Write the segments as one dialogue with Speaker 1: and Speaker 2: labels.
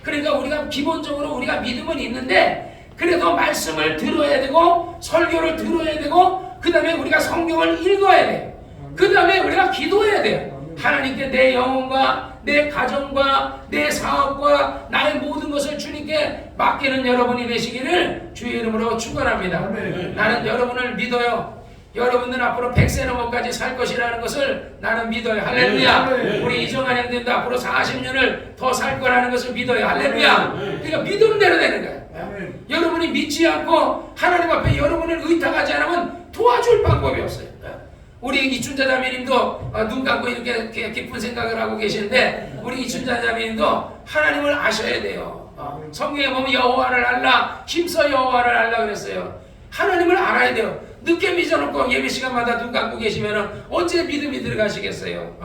Speaker 1: 그러니까 우리가 기본적으로 우리가 믿음은 있는데 그래도 말씀을 들어야 되고 설교를 들어야 되고 그 다음에 우리가 성경을 읽어야 돼. 그 다음에 우리가 기도해야 돼. 하나님께 내 영혼과 내 가정과 내 사업과 나의 모든 것을 주님께 맡기는 여러분이 되시기를 주의 이름으로 축원합니다. 나는 여러분을 믿어요. 여러분들 앞으로 100세 넘어까지 살 것이라는 것을 나는 믿어요. 할렐루야. 우리 이정환 형님도 앞으로 40년을 더 살 거라는 것을 믿어요. 할렐루야. 그러니까 믿음대로 되는 거예요. 여러분이 믿지 않고 하나님 앞에 여러분을 의탁하지 않으면 도와줄 방법이 없어요. 우리 이춘자 자매님도 눈 감고 이렇게 깊은 생각을 하고 계시는데 우리 이춘자 자매님도 하나님을 아셔야 돼요. 성경에 보면 여호와를 알라, 힘써 여호와를 알라 그랬어요. 하나님을 알아야 돼요. 늦게 믿어놓고 예배 시간마다 눈 감고 계시면 언제 믿음이 들어가시겠어요?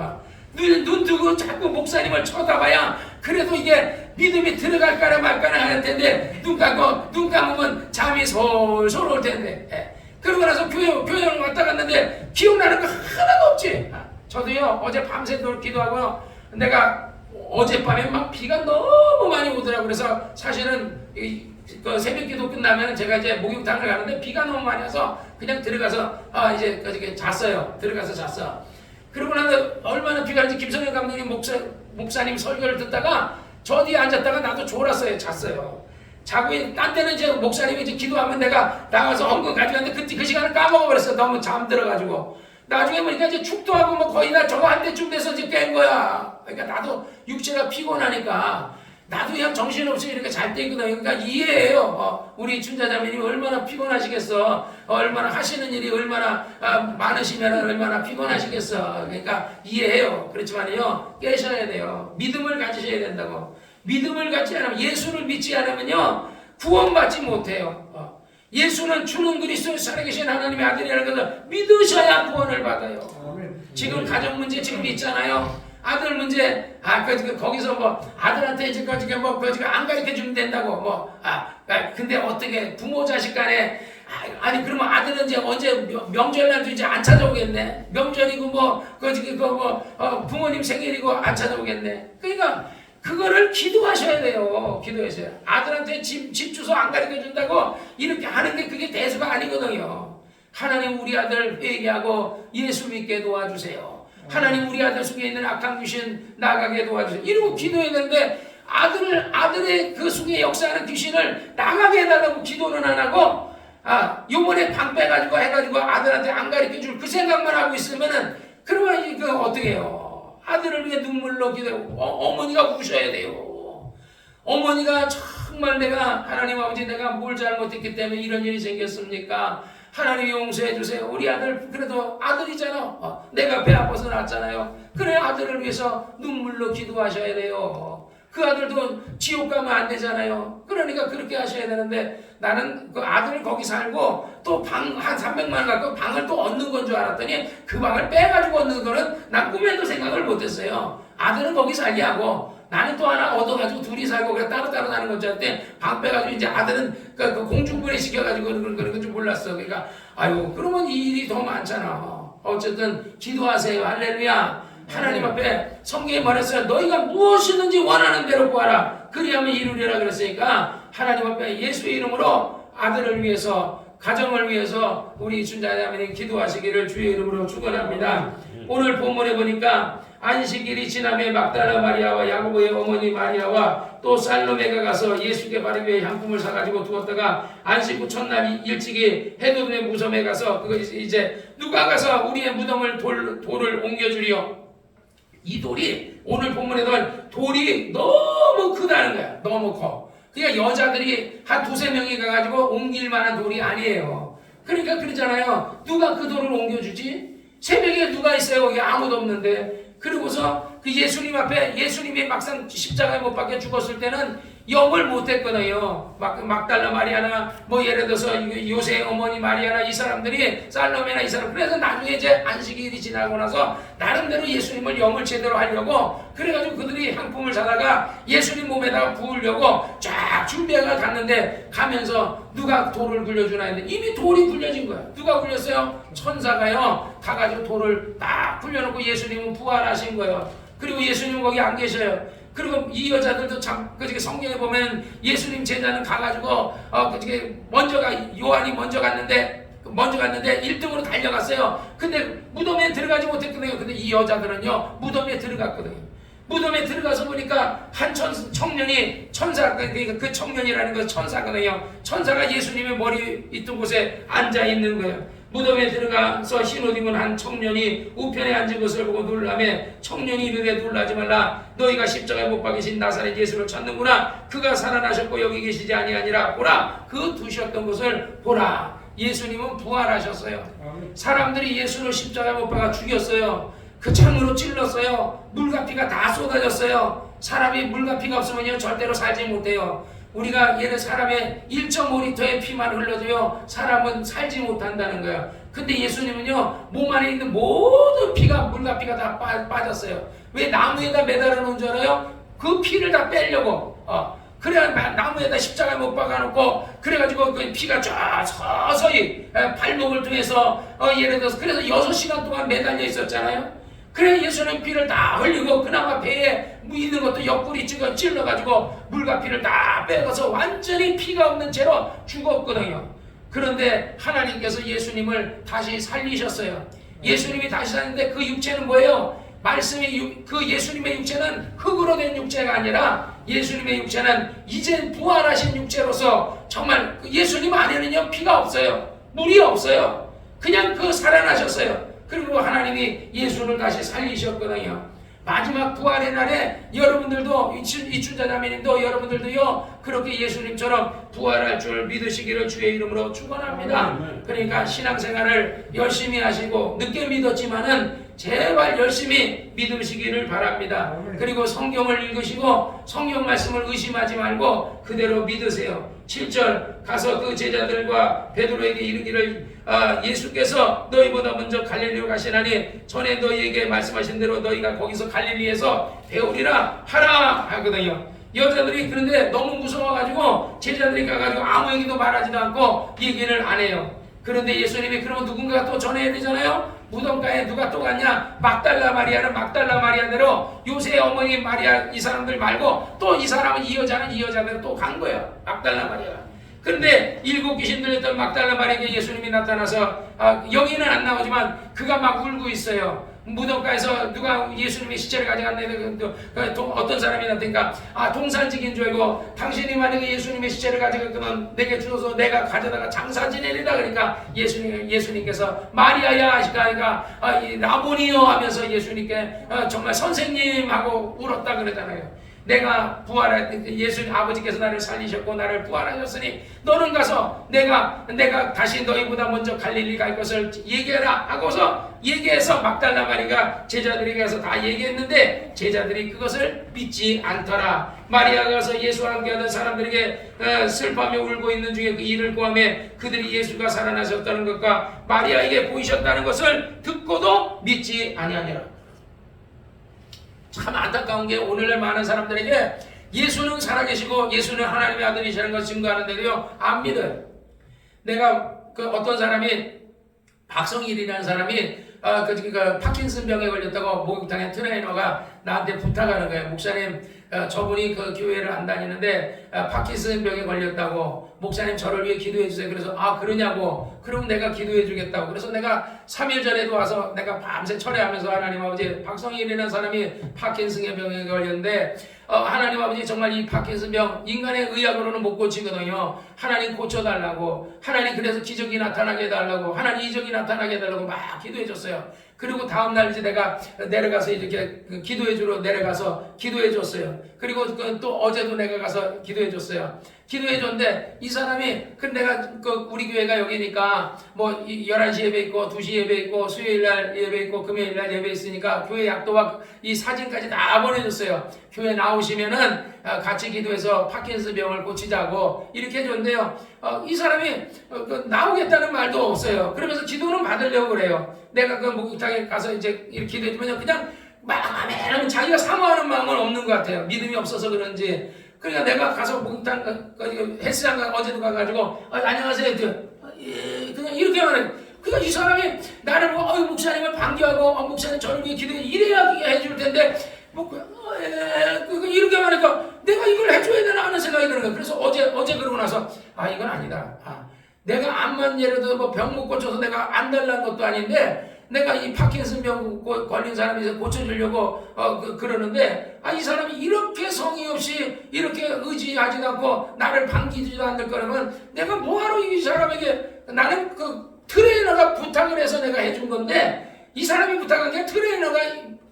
Speaker 1: 눈 뜨고 자꾸 목사님을 쳐다봐야 그래도 이게 믿음이 들어갈까나 말까나 할 텐데 눈 감으면 잠이 솔솔 올 텐데. 그러고 나서 교회를 왔다 갔는데 기억나는 거 하나도 없지. 저도요 어제 밤새도록 기도하고 내가 어젯밤에 막 비가 너무 많이 오더라고. 그래서 사실은 그 새벽기도 끝나면 제가 이제 목욕탕을 가는데 비가 너무 많이 와서 그냥 들어가서 이제 잤어요. 들어가서 잤어. 그러고 나서 얼마나 비가 오는지 김성현 감독님 목사님 설교를 듣다가 저 뒤에 앉았다가 나도 졸았어요. 잤어요. 자고 딴 때는 이제 목사님이 이제 기도하면 내가 나가서 헌금 가져갔는데 그 시간을 까먹어버렸어. 너무 잠들어가지고. 나중에 보니까 이제 축도하고 뭐 거의 다 저거 한 때쯤 돼서 이제 깬 거야. 그러니까 나도 육체가 피곤하니까 나도 그냥 정신없이 이렇게 잘 때 있거든. 그러니까 이해해요. 우리 춘자자매님 얼마나 피곤하시겠어. 얼마나 하시는 일이 얼마나 많으시면 얼마나 피곤하시겠어. 그러니까 이해해요. 그렇지만요 깨셔야 돼요. 믿음을 가지셔야 된다고. 믿음을 갖지 않으면 예수를 믿지 않으면요 구원받지 못해요. 예수는 주는 그리스도 살아계신 하나님의 아들이라는 것을 믿으셔야 구원을 받아요. 지금 가정 문제 지금 있잖아요. 아들 문제 거기서 뭐 아들한테 이제 안 가르쳐 주면 된다고 근데 어떻게 부모 자식 간에 아니 그러면 아들은 이제 언제 명절날도 이제 안 찾아오겠네. 명절이고 부모님 생일이고 안 찾아오겠네. 그러니까 그거를 기도하셔야 돼요. 기도하셔야. 아들한테 집 주소 안 가르쳐 준다고 이렇게 하는 게 그게 대수가 아니거든요. 하나님 우리 아들 회개하고 예수 믿게 도와주세요. 하나님 우리 아들 속에 있는 악한 귀신 나가게 도와주세요. 이러고 기도해야 되는데 아들의 그 속에 역사하는 귀신을 나가게 해달라고 기도는 안 하고 요번에 방 빼가지고 해가지고 아들한테 안 가르쳐 줄 그 생각만 하고 있으면은 그러면 이게 어떻게 해요? 아들을 위해 눈물로 기도하고 어머니가 우셔야 돼요. 어머니가 정말 내가 하나님 아버지 내가 뭘 잘못했기 때문에 이런 일이 생겼습니까? 하나님 용서해 주세요. 우리 아들 그래도 아들이잖아. 내가 배 아파서 낳았잖아요. 그래 아들을 위해서 눈물로 기도하셔야 돼요. 그 아들도 지옥 가면 안 되잖아요. 그러니까 그렇게 하셔야 되는데 나는 그 아들 거기 살고 또 방 한 300만 원 갖고 방을 또 얻는 건 줄 알았더니 그 방을 빼가지고 얻는 거는 난 꿈에도 생각을 못했어요. 아들은 거기 살게 하고 나는 또 하나 얻어가지고 둘이 살고 그냥 따로따로 사는 건 줄 알았더니 방 빼가지고 이제 아들은 그 공중분해 시켜가지고 그런 건 줄 몰랐어. 그러니까 아유 그러면 이 일이 더 많잖아. 어쨌든 기도하세요. 할렐루야. 하나님 앞에 성경에 말했어요. 너희가 무엇이든지 원하는 대로 구하라. 그리하면 이루리라 그랬으니까 하나님 앞에 예수의 이름으로 아들을 위해서 가정을 위해서 우리 춘자자매님 기도하시기를 주의 이름으로 축원합니다. 오늘 본문에 보니까 안식일이 지남에 막달라 마리아와 야고보의 어머니 마리아와 또 살로메가 가서 예수께 바르기 위해 향품을 사가지고 두었다가 안식 후 첫날 일찍이 헤로드의 무덤에 가서 그거 이제 누가 가서 우리의 무덤을 돌을 옮겨주리요. 이 돌이 오늘 본문에 나온 돌이 너무 크다는 거야. 너무 커. 그러니까 여자들이 한 두세 명이 가가지고 옮길 만한 돌이 아니에요. 그러니까 그러잖아요. 누가 그 돌을 옮겨주지? 새벽에 누가 있어요? 거기 아무도 없는데. 그리고서 그 예수님 앞에 예수님이 막상 십자가에 못 박혀 죽었을 때는 영을 못했거든요. 막달라 마리아나 뭐 예를 들어서 요새 어머니 마리아나 이 사람들이 살로메나 이 사람 그래서 나중에 이제 안식일이 지나고 나서 나름대로 예수님을 영을 제대로 하려고 그래가지고 그들이 향품을 사다가 예수님 몸에다가 부으려고 쫙 준비해가 갔는데 가면서 누가 돌을 굴려주나 했는데 이미 돌이 굴려진 거야. 누가 굴렸어요? 천사가요 가가지고 돌을 딱 굴려놓고 예수님은 부활하신 거예요. 그리고 예수님은 거기 안 계셔요. 그리고 이 여자들도 참 그저기 성경에 보면 예수님 제자는 가가지고 그저기 요한이 먼저 갔는데 1등으로 달려갔어요. 근데 무덤에 들어가지 못했거든요. 근데 이 여자들은요 무덤에 들어갔거든요. 무덤에 들어가서 보니까 한 청년이 천사, 그러니까 그 청년이라는 건 천사거든요. 천사가 예수님의 머리 있던 곳에 앉아 있는 거예요. 무덤에 들어가서 흰옷 입은 한 청년이 우편에 앉은 것을 보고 놀라매 청년이 이르되 놀라지 말라. 너희가 십자가에 못 박이신 나사렛 예수를 찾는구나. 그가 살아나셨고 여기 계시지 아니하니라. 보라, 그 두셨던 것을 보라. 예수님은 부활하셨어요. 사람들이 예수를 십자가에 못 박아 죽였어요. 그 창으로 찔렀어요. 물과 피가 다 쏟아졌어요. 사람이 물과 피가 없으면요 절대로 살지 못해요. 우리가 예를 사람의 1.5리터의 피만 흘러도요 사람은 살지 못한다는 거예요. 근데 예수님은요 몸 안에 있는 모든 피가 물과 피가 다 빠졌어요. 왜 나무에다 매달아 놓은 줄 알아요? 그 피를 다 빼려고. 그래야 나무에다 십자가에 못 박아놓고 그래가지고 그 피가 쫙 서서히 발목을 통해서 예를 들어서 그래서 6시간 동안 매달려 있었잖아요. 그래 예수는 피를 다 흘리고 그나마 배에 있는 것도 옆구리 찔러가지고 물과 피를 다 빼고서 완전히 피가 없는 채로 죽었거든요. 그런데 하나님께서 예수님을 다시 살리셨어요. 예수님이 다시 살렸는데 그 육체는 뭐예요? 말씀이 그 예수님의 육체는 흙으로 된 육체가 아니라 예수님의 육체는 이제 부활하신 육체로서 정말 예수님 안에는요 피가 없어요. 물이 없어요. 그냥 살아나셨어요. 그리고 하나님이 예수를 다시 살리셨거든요. 마지막 부활의 날에 여러분들도 이춘자자매님도 여러분들도요 그렇게 예수님처럼 부활할 줄 믿으시기를 주의 이름으로 축원합니다. 그러니까 신앙생활을 열심히 하시고 늦게 믿었지만은 제발 열심히 믿으시기를 바랍니다. 그리고 성경을 읽으시고 성경 말씀을 의심하지 말고 그대로 믿으세요. 7절 가서 그 제자들과 베드로에게 이르기를 예수께서 너희보다 먼저 갈릴리로 가시나니 전에 너희에게 말씀하신 대로 너희가 거기서 갈릴리에서 배우리라 하라 하거든요. 여자들이 그런데 너무 무서워가지고 제자들이 가가지고 아무에게도 말하지도 않고 얘기를 안 해요. 그런데 예수님이 그러면 누군가가 또 전해야 되잖아요. 무덤가에 누가 또 갔냐? 막달라 마리아는 막달라 마리아대로 요새 어머니 마리아 이 사람들 말고 또 이 사람은 이 여자대로 또 간 거예요. 막달라 마리아가. 그런데 7 귀신 들렸던 막달라 마리아에게 예수님이 나타나서 여기는 안 나오지만 그가 막 울고 있어요. 무덤가에서 누가 예수님의 시체를 가져갔는데 어떤 사람이 나타니까 동산직인 줄 알고 당신이 만약에 예수님의 시체를 가져갔거든 내게 주어서 내가 가져다가 장사 지내리라. 그러니까 예수님께서 마리아야 하시니까 라보니요 하면서 예수님께 정말 선생님 하고 울었다 그러잖아요. 내가 부활할 때 예수님 아버지께서 나를 살리셨고 나를 부활하셨으니 너는 가서 내가 다시 너희보다 먼저 갈릴리 갈 것을 얘기해라 하고서 얘기해서 막달라 마리가 제자들에게 가서 다 얘기했는데 제자들이 그것을 믿지 않더라. 마리아가 가서 예수와 함께하던 사람들에게 슬퍼하며 울고 있는 중에 그 일을 구하며 그들이 예수가 살아나셨다는 것과 마리아에게 보이셨다는 것을 듣고도 믿지 아니하니라. 참 안타까운 게 오늘날 많은 사람들에게 예수는 살아계시고 예수는 하나님의 아들이시라는 것을 증거하는데도요 안 믿어요. 내가 어떤 사람이 박성일이라는 사람이 파킨슨 병에 걸렸다고 목욕탕에 트레이너가 나한테 부탁하는 거예요. 목사님 저분이 그 교회를 안 다니는데 파킨슨 병에 걸렸다고 목사님 저를 위해 기도해 주세요. 그래서 그러냐고. 그럼 내가 기도해 주겠다고. 그래서 내가 3일 전에도 와서 내가 밤새 철회하면서 하나님 아버지 박성일이라는 사람이 파킨슨 병에 걸렸는데 하나님 아버지 정말 이 파킨슨 병 인간의 의학으로는 못 고치거든요. 하나님 고쳐달라고. 하나님 그래서 기적이 나타나게 해달라고. 하나님 이적이 나타나게 해달라고 막 기도해 줬어요. 그리고 다음날 이제 내가 내려가서 이렇게 기도해주러 내려가서 기도해줬어요. 그리고 또 어제도 내가 가서 기도해줬어요. 기도해줬는데 이 사람이 내가 우리 교회가 여기니까 뭐 11시 예배 있고 2시 예배 있고 수요일날 예배 있고 금요일날 예배 있으니까 교회 약도와 이 사진까지 다 보내줬어요. 교회 나오시면은 같이 기도해서 파킨슨 병을 고치자고 이렇게 해줬는데요. 이 사람이 나오겠다는 말도 없어요. 그러면서 기도는 받으려고 그래요. 내가 그 목욕탕에 가서 이제 이렇게 기도해주면 그냥 막 하면 자기가 사모하는 마음은 없는 것 같아요. 믿음이 없어서 그런지. 그러니까 내가 가서 목욕탕 헬스장 어제도 가가지고 안녕하세요. 그냥 이렇게 말해요. 그러니까 이 사람이 나를 목사님을 반겨하고 목사님 저를 위해 기도해 이래야 해줄 텐데 이렇게 하니까 내가 이걸 해줘야 되나 하는 생각이 드는 거야. 그래서 어제 그러고 나서 이건 아니다. 내가 암만 예를 들어 뭐 병 못 고쳐서 내가 안 달라는 것도 아닌데 내가 이 파킨슨 병 걸린 사람이 고쳐주려고 그러는데 이 사람이 이렇게 성의 없이 이렇게 의지하지도 않고 나를 반기지도 않을 거라면 내가 뭐하러 이 사람에게 나는 그 트레이너가 부탁을 해서 내가 해준 건데 이 사람이 부탁한 게 트레이너가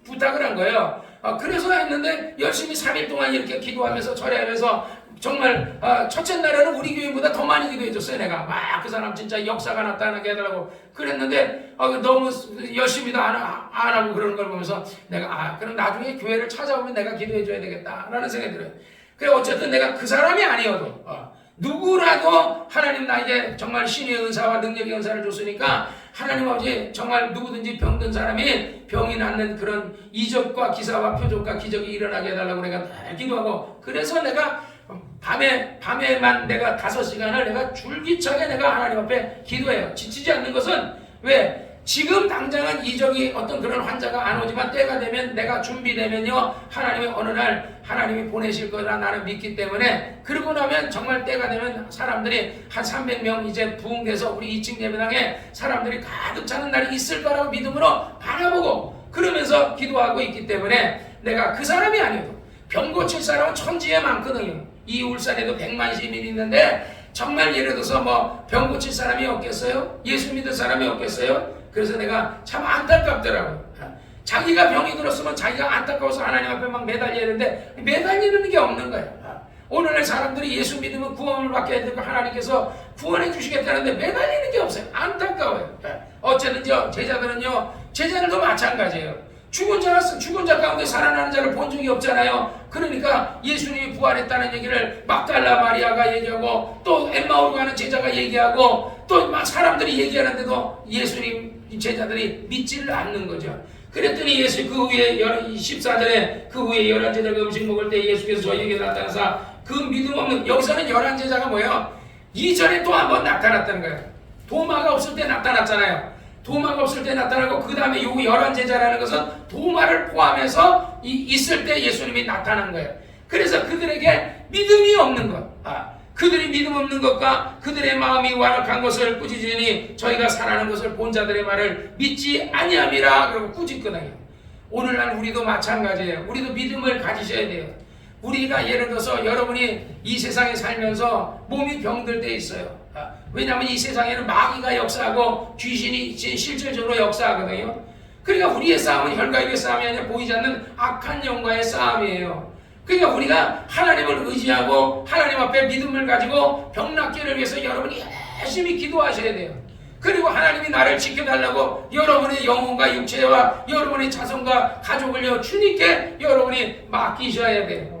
Speaker 1: 부탁을 한 거예요. 그래서 했는데 열심히 3일 동안 이렇게 기도하면서 절해하면서 정말 첫째 날에는 우리 교인보다 더 많이 기도해줬어요. 내가 막 그 사람 진짜 역사가 나타나게 해달라고 그랬는데 너무 열심히도 안 하고 그러는 걸 보면서 내가 그럼 나중에 교회를 찾아오면 내가 기도해줘야 되겠다라는 생각이 들어요. 그래 어쨌든 내가 그 사람이 아니어도 누구라도 하나님 나에게 정말 신의 은사와 능력의 은사를 줬으니까 하나님 아버지 정말 누구든지 병든 사람이 병이 낫는 그런 이적과 기사와 표적과 기적이 일어나게 해달라고 내가 늘 기도하고 그래서 내가 밤에만 내가 5시간을 내가 줄기차게 내가 하나님 앞에 기도해요. 지치지 않는 것은 왜? 지금 당장은 이적이 어떤 그런 환자가 안 오지만 때가 되면 내가 준비되면요 하나님이 어느 날 하나님이 보내실 거라 나는 믿기 때문에 그러고 나면 정말 때가 되면 사람들이 한 300명 이제 부흥돼서 우리 2층 예배당에 사람들이 가득 차는 날이 있을 거라고 믿음으로 바라보고 그러면서 기도하고 있기 때문에 내가 그 사람이 아니어도 병 고칠 사람은 천지에 많거든요. 이 울산에도 100만 시민이 있는데 정말 예를 들어서 뭐 병 고칠 사람이 없겠어요? 예수 믿을 사람이 없겠어요? 그래서 내가 참 안타깝더라고요. 자기가 병이 들었으면 자기가 안타까워서 하나님 앞에 막 매달려야 되는데 매달리는 게 없는 거예요. 오늘날 사람들이 예수 믿으면 구원을 받게 되고 하나님께서 구원해 주시겠다는데 매달리는 게 없어요. 안타까워요. 어쨌든요 제자들도 마찬가지예요. 죽은 자 가운데 살아나는 자를 본 적이 없잖아요. 그러니까 예수님이 부활했다는 얘기를 막달라 마리아가 얘기하고 또 엠마오로 가는 제자가 얘기하고 또 막 사람들이 얘기하는데도 예수님 제자들이 믿지를 않는 거죠. 그랬더니 예수 그 후에 14절에 그 후에 11제자가 음식 먹을 때 예수께서 저에게 나타나사 그 믿음 없는 여기서는 11제자가 뭐예요? 이전에 또 한 번 나타났다는 거예요. 도마가 없을 때 나타났잖아요. 도마가 없을 때 나타나고 그 다음에 요 11제자라는 것은 도마를 포함해서 있을 때 예수님이 나타난 거예요. 그래서 그들에게 믿음이 없는 것 그들이 믿음 없는 것과 그들의 마음이 완악한 것을 꾸짖으니 저희가 살아나는 것을 본 자들의 말을 믿지 아니함이라 그러고 꾸짖거든요. 오늘날 우리도 마찬가지예요. 우리도 믿음을 가지셔야 돼요. 우리가 예를 들어서 여러분이 이 세상에 살면서 몸이 병들 때 있어요. 왜냐하면 이 세상에는 마귀가 역사하고 귀신이 실질적으로 역사하거든요. 그러니까 우리의 싸움은 혈과의 싸움이 아니라 보이지 않는 악한 영과의 싸움이에요. 그러니까 우리가 하나님을 의지하고 하나님 앞에 믿음을 가지고 병 낫기를 위해서 여러분이 열심히 기도하셔야 돼요. 그리고 하나님이 나를 지켜달라고 여러분의 영혼과 육체와 여러분의 자손과 가족을요 주님께 여러분이 맡기셔야 돼요.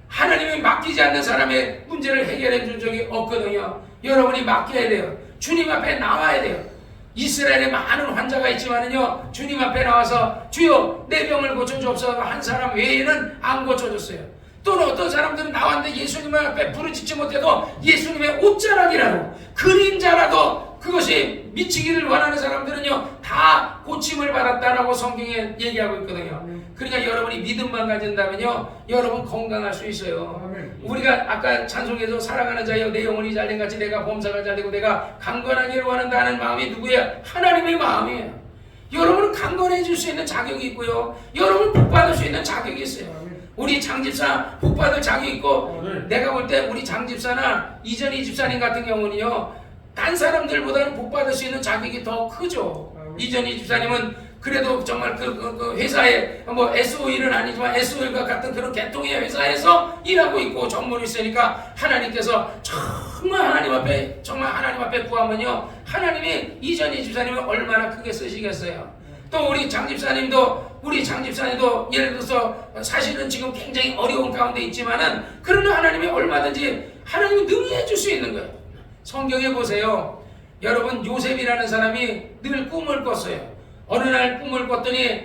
Speaker 1: 하나님이 맡기지 않는 사람의 문제를 해결해 준 적이 없거든요. 여러분이 맡겨야 돼요. 주님 앞에 나와야 돼요. 이스라엘에 많은 환자가 있지만은요 주님 앞에 나와서 주여 내 병을 고쳐주옵소서 한 사람 외에는 안 고쳐줬어요. 또는 어떤 사람들은 나왔는데 예수님 앞에 부르짖지 못해도 예수님의 옷자락이라도 그림자라도 그것이 미치기를 원하는 사람들은요 다 고침을 받았다라고 성경에 얘기하고 있거든요. 그러니까 여러분이 믿음만 가진다면요 여러분 건강할 수 있어요. 우리가 아까 찬송에서 사랑하는 자여 내 영혼이 잘된 같이 내가 범사가 잘되고 내가 강건하기를 원한다는 마음이 누구예요? 하나님의 마음이에요. 여러분은 강건해질 수 있는 자격이 있고요 여러분 복받을 수 있는 자격이 있어요. 우리 장집사 복받을 자격이 있고 내가 볼 때 우리 장집사나 이전희 집사님 같은 경우는요 딴 사람들보다는 복받을 수 있는 자격이 더 크죠. 이전희 집사님은 그래도 정말 그 회사에 뭐 SO일은 아니지만 SO일과 같은 그런 계통의 회사에서 일하고 있고 전문이 있으니까 하나님께서 정말 하나님 앞에 구하면요 하나님이 이전희 집사님을 얼마나 크게 쓰시겠어요. 또 우리 장집사님도 예를 들어서 사실은 지금 굉장히 어려운 가운데 있지만은 그러나 하나님이 얼마든지 하나님이 능히 해줄 수 있는 거예요. 성경에 보세요. 여러분 요셉이라는 사람이 늘 꿈을 꿨어요. 어느 날 꿈을 꿨더니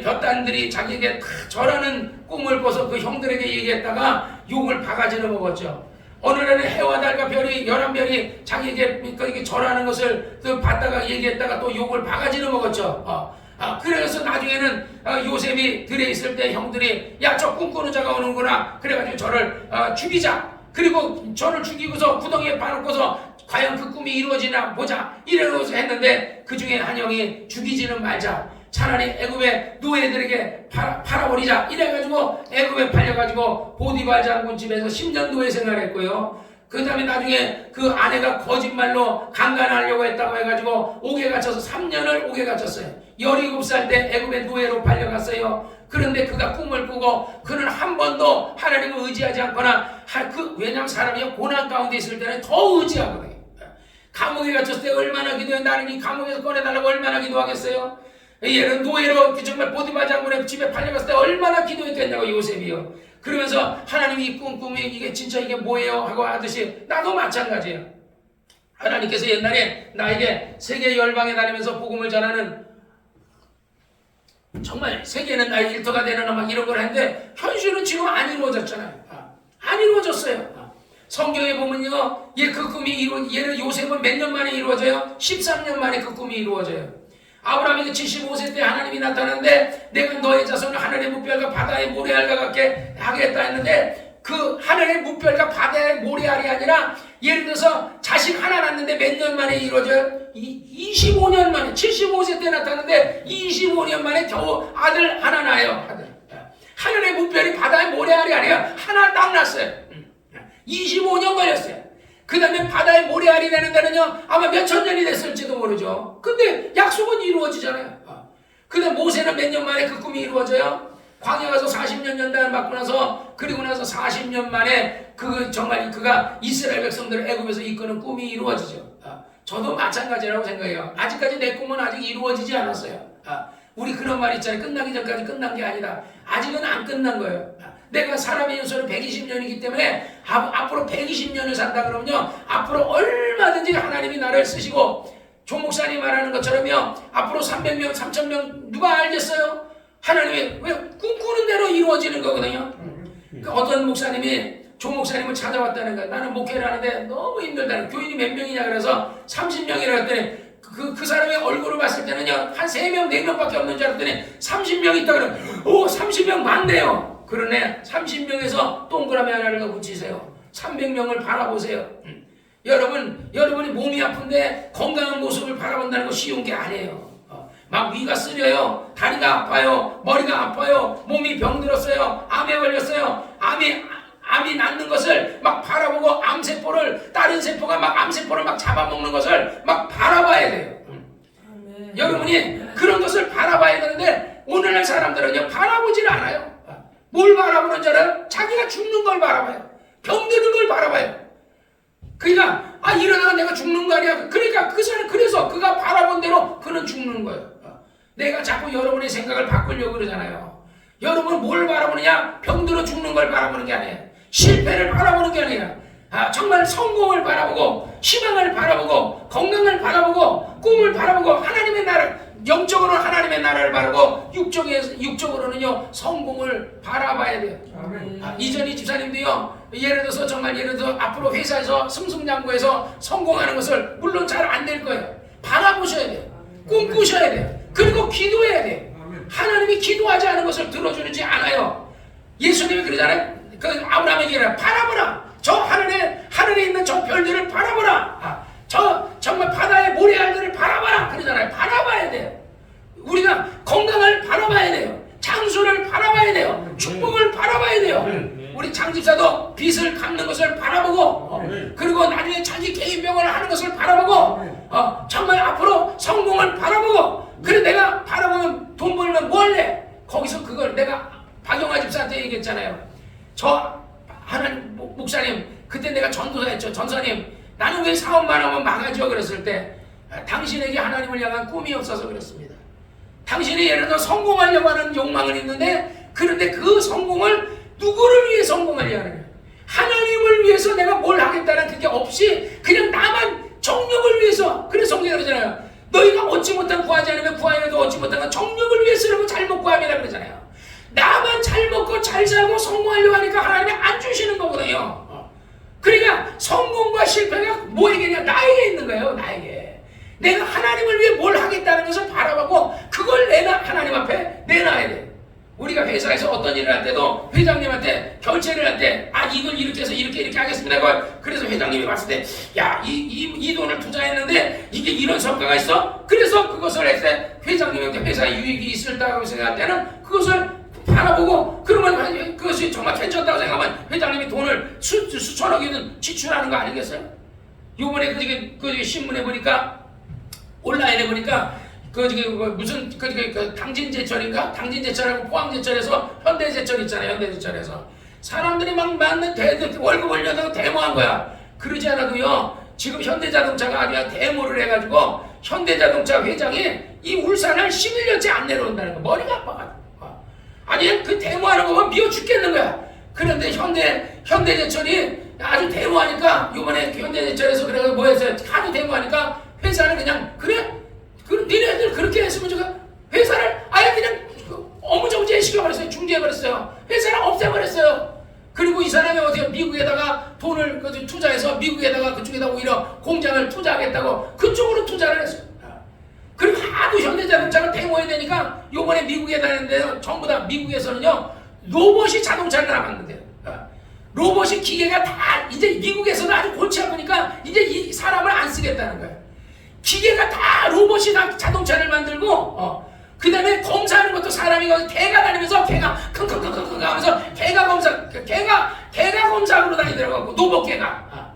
Speaker 1: 볕단들이 자기에게 절하는 꿈을 꿔서 그 형들에게 얘기했다가 욕을 바가지로 먹었죠. 어느 날에 해와 달과 별이 11별이 자기에게 절하는 것을 봤다가 얘기했다가 또 욕을 바가지로 먹었죠. 그래서 나중에는 요셉이 들에 있을 때 형들이 야, 저 꿈꾸는 자가 오는구나. 그래가지고 저를 죽이자. 그리고 저를 죽이고서 구덩이에 파놓고서 과연 그 꿈이 이루어지나 보자. 이래서 했는데 그 중에 한 형이 죽이지는 말자. 차라리 애굽의 노예들에게 팔아버리자. 이래가지고 애굽에 팔려가지고 보디발 장군 집에서 10년 노예 생활했고요. 그 다음에 나중에 그 아내가 거짓말로 강간하려고 했다고 해가지고 옥에 갇혀서 3년을 옥에 갇혔어요. 17살 때 애굽의 노예로 팔려갔어요. 그런데 그가 꿈을 꾸고 그는 한 번도 하나님을 의지하지 않거나 왜냐하면 사람이 고난 가운데 있을 때는 더 의지하거든요. 감옥에 갇혔을 때 얼마나 기도해. 나는 이 감옥에서 꺼내달라고 얼마나 기도하겠어요. 얘는 노예로 정말 보디발 장군의 집에 팔려갔을 때 얼마나 기도했겠냐고 요셉이요. 그러면서 하나님이 이 꿈이 이게 진짜 이게 뭐예요? 하고 하듯이 나도 마찬가지예요. 하나님께서 옛날에 나에게 세계 열방에 다니면서 복음을 전하는 정말 세계는 나의 일터가 되는 막 이런 걸 했는데 현실은 지금 안 이루어졌잖아요. 안 이루어졌어요. 성경에 보면요, 그 꿈이 얘는 요셉은 몇 년 만에 이루어져요? 13년 만에 그 꿈이 이루어져요. 아브라함이 75세 때 하나님이 나타났는데 내가 너의 자손을 하늘의 무별과 바다의 모래알과 같게 하겠다 했는데 그 하늘의 무별과 바다의 모래알이 아니라 예를 들어서 자식 하나 낳는데 몇 년 만에 이루어져요? 25년 만에 75세 때 나타났는데 25년 만에 겨우 아들 하나 낳아요. 하늘의 무별이 바다의 모래알이 아니라 하나 딱 낳았어요. 25년 걸렸어요. 그 다음에 바다의 모래알이 되는 데는요 아마 몇천 년이 됐을지도 모르죠. 근데 약속은 이루어지잖아요. 그 다음 모세는 몇 년 만에 그 꿈이 이루어져요? 광야 가서 40년 연단을 받고 나서 그리고 나서 40년 만에 정말 그가 이스라엘 백성들을 애굽에서 이끄는 꿈이 이루어지죠. 저도 마찬가지라고 생각해요. 아직까지 내 꿈은 아직 이루어지지 않았어요. 우리 그런 말 있잖아요. 끝나기 전까지 끝난 게 아니다. 아직은 안 끝난 거예요. 내가 사람의 연수는 120년이기 때문에 앞으로 120년을 산다 그러면요 앞으로 얼마든지 하나님이 나를 쓰시고 조 목사님 말하는 것처럼요 앞으로 300명 3000명 누가 알겠어요? 하나님이 왜 꿈꾸는 대로 이루어지는 거거든요. 그러니까 어떤 목사님이 조 목사님을 찾아왔다는 거야. 나는 목회를 하는데 너무 힘들다는 교인이 몇 명이냐 그래서 30명이라 했더니 그 사람의 얼굴을 봤을 때는요 한 3명 4명밖에 없는 줄 알았더니 30명 있다 그러면 30명 많네요. 그러네. 30명에서 동그라미 하나를 더 붙이세요. 300명을 바라보세요. 여러분이 몸이 아픈데 건강한 모습을 바라본다는 거 쉬운 게 아니에요. 막 위가 쓰려요. 다리가 아파요. 머리가 아파요. 몸이 병들었어요. 암에 걸렸어요. 암이 낫는 것을 막 바라보고 암세포를 다른 세포가 막 암세포를 막 잡아먹는 것을 막 바라봐야 돼요. 여러분이 그런 것을 바라봐야 되는데 오늘날 사람들은요 바라보질 않아요. 뭘 바라보는 줄 알아요? 자기가 죽는 걸 바라봐요. 병드는 걸 바라봐요. 그러니까 이러다가 내가 죽는 거 아니야. 그러니까 그 사람 그래서 그가 바라본 대로 그는 죽는 거예요. 내가 자꾸 여러분의 생각을 바꾸려고 그러잖아요. 여러분 뭘 바라보느냐? 병들어 죽는 걸 바라보는 게 아니에요. 실패를 바라보는 게 아니에요. 정말 성공을 바라보고 희망을 바라보고 건강을 바라보고 꿈을 바라보고 하나님의 나라를 영적으로는 하나님의 나라를 바라고 육적으로는요 성공을 바라봐야 돼요. 이전희 집사님도요 예를 들어서 앞으로 회사에서 승승장구해서 성공하는 것을 물론 잘 안 될 거예요. 바라보셔야 돼요. 꿈꾸셔야 돼요. 그리고 기도해야 돼요. 하나님이 기도하지 않은 것을 들어주는지 않아요. 예수님이 그러잖아요. 그 아브라함에게 바라보라. 저 하늘에 있는 저 별들을 바라보라. 정말 바다의 모래알들을 바라봐라 그러잖아요. 바라봐야 돼요. 우리가 건강을 바라봐야 돼요. 장수를 바라봐야 돼요. 축복을 바라봐야 돼요. 우리 장집사도 빚을 갚는 것을 바라보고 그리고 나중에 자기 개인 병원을 하는 것을 바라보고 정말 앞으로 성공을 바라보고 그래 내가 바라보면 돈 벌면 뭐 할래? 거기서 그걸 내가 박영화 집사한테 얘기했잖아요. 저 하나님 목사님 그때 내가 전도사였죠. 전사님 나는 왜 사업만 하면 망하죠? 그랬을 때 당신에게 하나님을 향한 꿈이 없어서 그렇습니다. 당신이 예를 들어 성공하려고 하는 욕망은 있는데 그런데 그 성공을 누구를 위해 성공하려고 하느냐? 하나님을 위해서 내가 뭘 하겠다는 그게 없이 그냥 나만 정력을 위해서. 그래서 성경이 그러잖아요. 너희가 얻지 못한 구하지 않으면 구하여도 얻지 못한 건 정력을 위해서라고 잘 먹고 함이라 그러잖아요. 나만 잘 먹고 잘 살고 성공하려고 하니까 하나님이 안 주시는 거거든요. 그러니까 성공과 실패가 뭐에게냐? 나에게 있는 거예요. 나에게. 내가 하나님을 위해 뭘 하겠다는 것을 바라보고 그걸 하나님 앞에 내놔야 돼. 우리가 회사에서 어떤 일을 할 때도 회장님한테 결제를 할 때 이걸 이렇게 해서 이렇게 하겠습니다. 그래서 회장님이 봤을 때 이 돈을 투자했는데 이게 이런 성과가 있어? 그래서 그것을 했을 때 회장님한테 회사에 유익이 있을다고 생각할 때는 그것을 바라보고 그러면 그것이 정말 괜찮다고 생각하면 회장님이 돈을 수천억이든 지출하는 거 아니겠어요? 요번에 그 신문에 보니까 온라인에 보니까 무슨 당진제철인가? 당진제철하고 포항제철에서 현대제철 있잖아요. 현대제철에서 사람들이 막 맞는 월급을 내다가 데모한 거야. 그러지 않아도요. 지금 현대자동차가 아주 데모를 해가지고 현대자동차 회장이 이 울산을 11년째 안 내려온다는 거. 머리가 아파가지고. 아니 그 데모하는 거 보면 미워 죽겠는 거야. 그런데 현대제철이 아주 데모하니까 요번에 현대제철에서 그래서 뭐 했어요? 하도 데모하니까 회사는 그냥 그래? 니네들 그렇게 했으면 제가 회사를 아예 그냥 어무정지해 시켜버렸어요. 중지해버렸어요. 회사를 없애버렸어요. 그리고 이 사람이 어떻게 미국에다가 돈을 투자해서 미국에다가 그쪽에다 오히려 공장을 투자하겠다고 그쪽으로 투자를 했어요. 그리고 하도 현대자동차가 데모해야 되니까 요번에 미국에다 했는데요. 전부 다 미국에서는요. 로봇이 자동차를 만든대요. 로봇이 기계가 다 이제 미국에서는 아주 골치 아프니까 이제 이 사람을 안 쓰겠다는 거예요. 기계가 다 로봇이 다 자동차를 만들고 그 다음에 검사하는 것도 사람이 개가 다니면서 개가 킁킁킁킁 하면서 개가 검사하러 다니더라고. 로봇개가.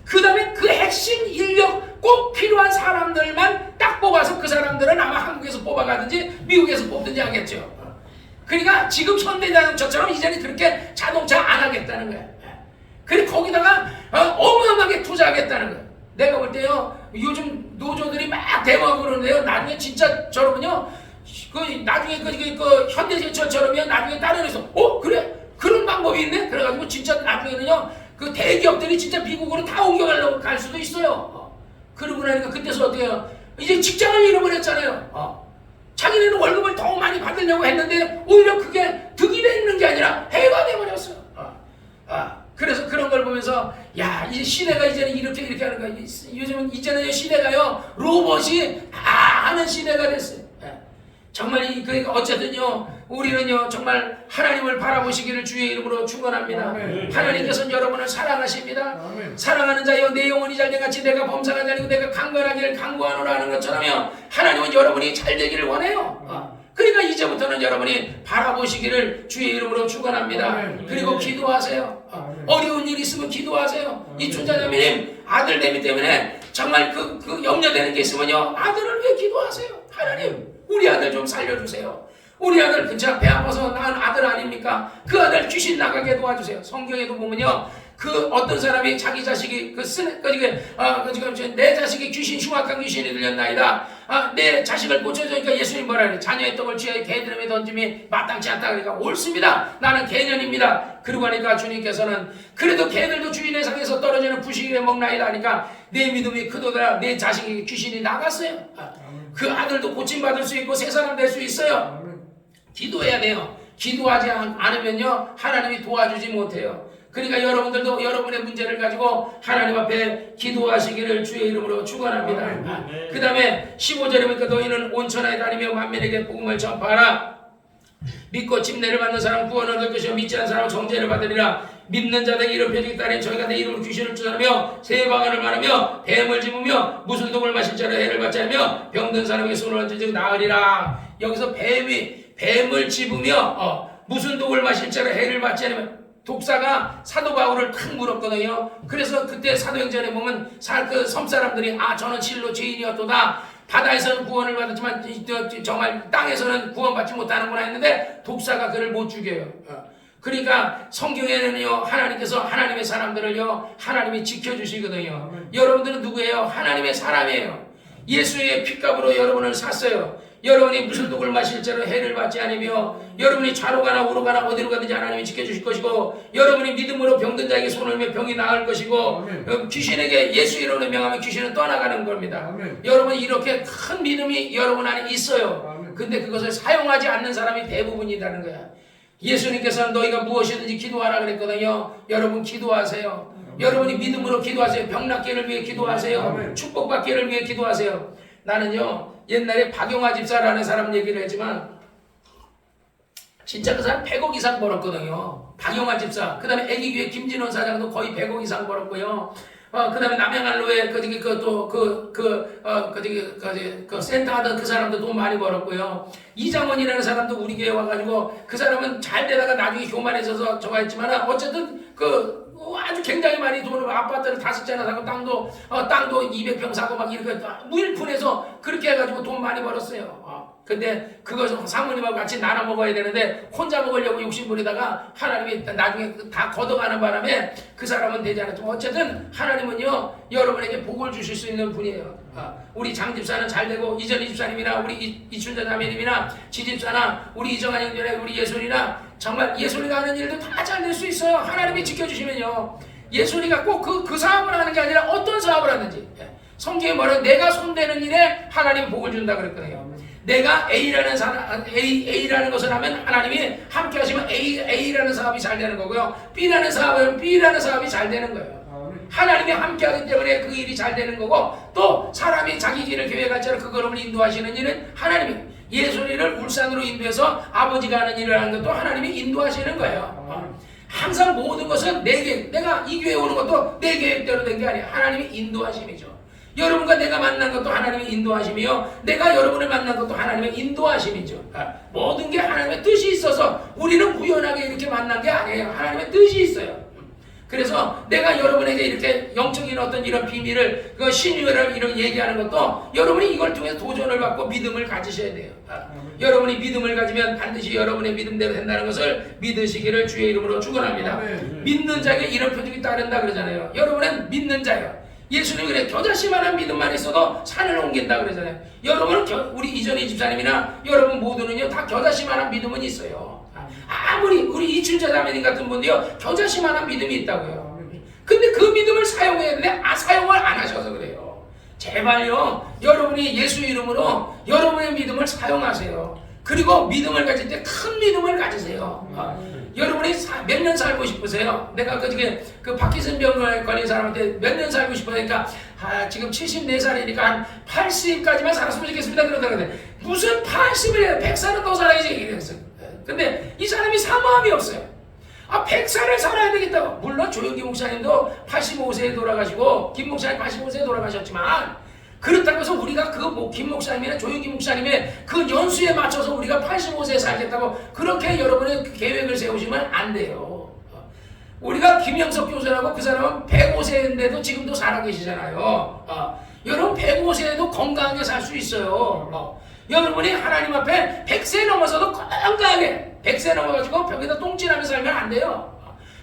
Speaker 1: 그 다음에 그 핵심 인력 꼭 필요한 사람들만 딱 뽑아서 그 사람들은 아마 한국에서 뽑아가든지 미국에서 뽑든지 하겠죠. 그러니까 지금 현대자동차처럼 이제는 그렇게 자동차 안 하겠다는 거야. 그리고 거기다가 어마어마하게 투자하겠다는 거야. 내가 볼 때요, 요즘 노조들이 막 데모하고 그러는데요, 나중에 진짜 저러면요, 나중에 그 현대제철처럼요, 나중에 다른 데서, 그래? 그런 방법이 있네? 그래가지고 진짜 나중에는요, 그 대기업들이 진짜 미국으로 다 옮겨가려고 갈 수도 있어요. 그러고 나니까 그때서 어떻게 해요? 이제 직장을 잃어버렸잖아요. 자기네는 월급을 더 많이 받으려고 했는데, 오히려 그게 득이 되는 게 아니라 해가 돼버렸어요. 그래서 그런 걸 보면서 이 시대가 이제는 이렇게 하는 거야. 이제는 시대가요 로봇이 다 하는 시대가 됐어요. 정말 어쨌든요 우리는요 정말 하나님을 바라보시기를 주의 이름으로 축원합니다. 하나님께서는 여러분을 사랑하십니다. 사랑하는 자여 내 영혼이 잘된 같이 내가 범사가 잘되고 내가 강건하기를 강구하노라 하는 것처럼요 하나님은 여러분이 잘되기를 원해요. 그러니까 이제부터는 여러분이 바라보시기를 주의 이름으로 축원합니다. 그리고 기도하세요. 어려운 일 있으면 기도하세요. 이 춘자자매님 아들 내미 때문에 정말 그 염려되는 게 있으면요 아들을 위해 기도하세요. 하나님 우리 아들 좀 살려주세요. 우리 아들 그냥 배 아파서 낳은 아들 아닙니까? 그 아들 귀신 나가게 도와주세요. 성경에도 보면요 그 어떤 사람이 자기 자식이 내 자식이 귀신 흉악한 귀신이 들렸나이다. 내 자식을 고쳐주니까 예수님 뭐라 그래? 자녀의 떡을 쥐어 개들음에 던짐이 마땅치 않다. 그러니까 옳습니다. 나는 개년입니다. 그러고 하니까 주님께서는 그래도 개들도 주인의 상에서 떨어지는 부시기에 먹나이다 하니까 내 믿음이 크도다. 내 자식이 귀신이 나갔어요. 그 아들도 고침받을 수 있고 새 사람 될 수 있어요. 기도해야 돼요. 기도하지 않으면요 하나님이 도와주지 못해요. 그러니까 여러분들도 여러분의 문제를 가지고 하나님 앞에 기도하시기를 주의 이름으로 축원합니다. 그 다음에 15절에 보니까 너희는 온 천하에 다니며 만민에게 복음을 전파하라. 믿고 침례를 받는 사람 구원을 얻을 것이요 믿지 않는 사람은 정죄를 받으리라. 믿는 자들에게 이런 표적이 따르니 저희가 내 이름으로 귀신을 쫓아내며 새 방언을 말하며 뱀을 집으며 무술 독을 마실 자를 해를 받지 않으며 병든 사람에게 손을 얹은즉 나으리라. 여기서 뱀을 집으며 무슨 독을 마실 자를 해를 받지 않으면 독사가 사도 바울을 탁 물었거든요. 그래서 그때 사도행전에 보면 그 섬사람들이 저는 진로 죄인이었도다. 바다에서는 구원을 받았지만 정말 땅에서는 구원받지 못하는구나 했는데 독사가 그를 못 죽여요. 그러니까 성경에는요 하나님께서 하나님의 사람들을요 하나님이 지켜주시거든요. 여러분들은 누구예요? 하나님의 사람이에요. 예수의 핏값으로 여러분을 샀어요. 여러분이 무슨 독을 마실 자로 해를 받지 않으며 여러분이 좌로 가나 우로 가나 어디로 가든지 하나님이 지켜주실 것이고 여러분이 믿음으로 병든 자에게 손을 면 병이 나을 것이고 귀신에게 예수 이름으로 명하면 귀신은 떠나가는 겁니다. 여러분 이렇게 큰 믿음이 여러분 안에 있어요. 근데 그것을 사용하지 않는 사람이 대부분이라는 거야. 예수님께서는 너희가 무엇이든지 기도하라 그랬거든요. 여러분 기도하세요. 여러분이 믿음으로 기도하세요. 병 낫기를 위해 기도하세요. 축복받기를 위해 기도하세요. 나는요 옛날에 박용화 집사라는 사람 얘기를 했지만 진짜 그 사람 100억 이상 벌었거든요. 박용화 집사. 그 다음에 애기교회 김진원 사장도 거의 100억 이상 벌었고요. 그 다음에 남양안로에 그 센터 하던 그 사람도 돈 많이 벌었고요. 이장원이라는 사람도 우리 교회 와가지고 그 사람은 잘 되다가 나중에 교만해져서 저거 했지만 어쨌든 아주 굉장히 많이 돈을 아파트를 5채나 사고 땅도 200평 사고 막 이렇게 무일푼해서 그렇게 해가지고 돈 많이 벌었어요. 근데 그것을 사모님하고 같이 나눠 먹어야 되는데 혼자 먹으려고 욕심부리다가 하나님이 나중에 다 걷어가는 바람에 그 사람은 되지 않았죠. 어쨌든 하나님은요 여러분에게 복을 주실 수 있는 분이에요. 우리 장집사는 잘되고 이전희 집사님이나 우리 이춘자 자매님이나 지집사나 우리 이정한 형제나 우리 예솔이나 정말 예솔이가 하는 일도 다 잘 될 수 있어요. 하나님이 지켜주시면요. 예솔이가 꼭 그 사업을 하는 게 아니라 어떤 사업을 하는지 성경에 뭐라 내가 손대는 일에 하나님이 복을 준다 그랬거든요. 내가 A라는 것을 하면 하나님이 함께 하시면 A라는 사업이 잘 되는 거고요. B라는 사업은 B라는 사업이 잘 되는 거예요. 하나님이 함께 하기 때문에 그 일이 잘 되는 거고 또 사람이 자기 길을 계획할 때는 그 걸음을 인도하시는 일은 하나님이 예솔이를 울산으로 인도해서 아버지가 하는 일을 하는 것도 하나님이 인도하시는 거예요. 항상 모든 것은 내 계획, 내가 이 교회에 오는 것도 내 계획대로 된 게 아니에요. 하나님이 인도하심이죠. 여러분과 내가 만난 것도 하나님의 인도하심이요. 내가 여러분을 만난 것도 하나님의 인도하심이죠. 모든 게 하나님의 뜻이 있어서 우리는 우연하게 이렇게 만난 게 아니에요. 하나님의 뜻이 있어요. 그래서 내가 여러분에게 이렇게 영적인 어떤 이런 비밀을 신유를 이런 얘기하는 것도 여러분이 이걸 통해서 도전을 받고 믿음을 가지셔야 돼요. 여러분이 믿음을 가지면 반드시 여러분의 믿음대로 된다는 것을 믿으시기를 주의 이름으로 축원합니다. 믿는 자에게 이런 표적이 따른다 그러잖아요. 여러분은 믿는 자예요. 예수님이 그래 교자씨만한 믿음만 있어도 산을 옮긴다 그러잖아요. 여러분은 우리 이전희 집사님이나 여러분 모두는요 다 교자씨만한 믿음은 있어요. 아무리 우리 이춘자 자매님 같은 분도요 교자씨만한 믿음이 있다고요. 근데 그 믿음을 사용해야 되는데 사용을 안 하셔서 그래요. 제발요 여러분이 예수 이름으로 여러분의 믿음을 사용하세요. 그리고 믿음을 가질 때 큰 믿음을 가지세요. 여러분이 몇 년 살고 싶으세요? 내가 그 파킨슨병 걸린 사람한테 몇 년 살고 싶으니까 지금 74살이니까 한 80까지만 살았으면 좋겠습니다. 그러더라고요. 무슨 80을 해요? 100살은 더 살아야지. 이랬어요. 근데 이 사람이 사모함이 없어요. 100살을 살아야 되겠다고. 물론 조영기 목사님도 85세에 돌아가시고 김 목사님 85세에 돌아가셨지만 그렇다고 해서 우리가 김 목사님이나 조영기 목사님의 그 연수에 맞춰서 우리가 85세에 살겠다고 그렇게 여러분의 계획을 세우시면 안 돼요. 우리가 김영석 교수라고 그 사람은 105세인데도 지금도 살아계시잖아요. 여러분 105세에도 건강하게 살 수 있어요. 여러분이 하나님 앞에 100세 넘어서도 건강하게 100세 넘어가지고 벽에다 똥질하며 살면 안 돼요.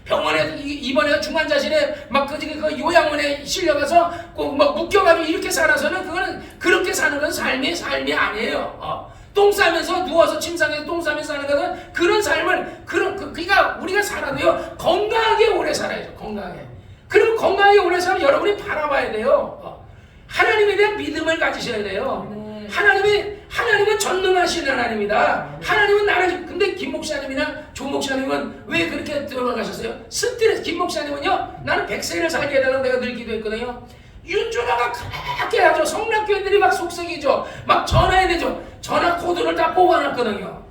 Speaker 1: 병원에 입원해서 중환자실에 막 그 요양원에 실려가서 꼭 막 묶여가지고 이렇게 살아서는 그거는 그렇게 사는 건 삶이 아니에요. 똥 싸면서 누워서 침상에서 똥 싸면서 사는 것은 그런 삶을 그러니까 우리가 살아도요 건강하게 오래 살아야죠. 건강하게. 그럼 건강하게 오래 살면 여러분이 바라봐야 돼요. 하나님에 대한 믿음을 가지셔야 돼요. 하나님은 전능하신 하나님이다. 하나님은 나를 근데 김 목사님이나 조 목사님은 왜 그렇게 돌아가셨어요? 스트레스. 김 목사님은요 나는 100세를 살게 해달라고 내가 늘 기도했거든요. 윤준호가 그렇게 하죠. 성락교회들이 막 속썩이죠. 막 전화해야 되죠. 전화 코드를 다 뽑아놨거든요.